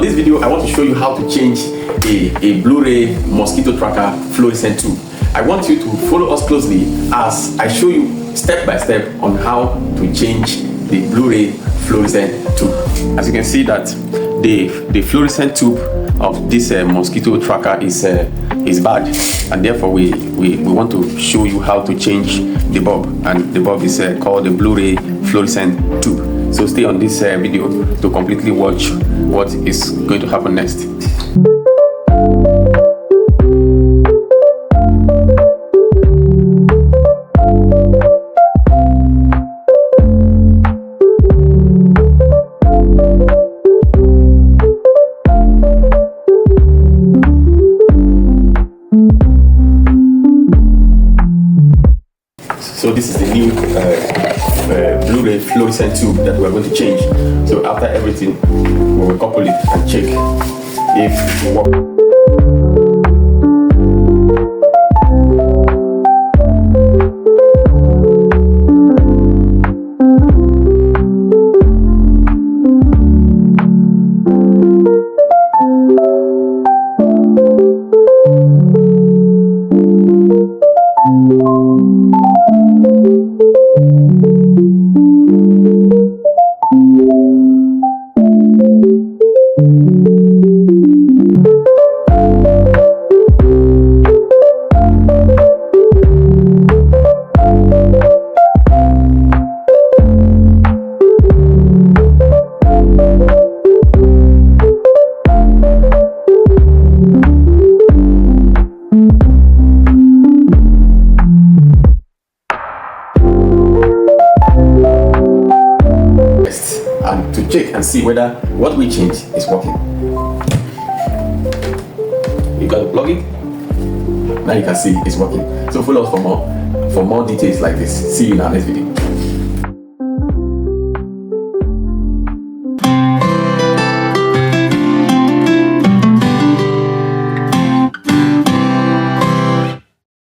this video, I want to show you how to change a Blu-ray mosquito tracker fluorescent tube. I want you to follow us closely as I show you step by step on how to change the Blu-ray fluorescent tube. As you can see that the fluorescent tube of this mosquito tracker is bad, and therefore we want to show you how to change the bulb, and the bulb is called the Blu-ray fluorescent tube. So stay on this video to completely watch what is going to happen next. So this is the new Blu-ray fluorescent tube that we're going to change. So after everything, we will couple it and check if it works. And to check and see whether what we changed is working. You got to plug it. Now you can see it's working. So follow us for more details like this. See you in our next video.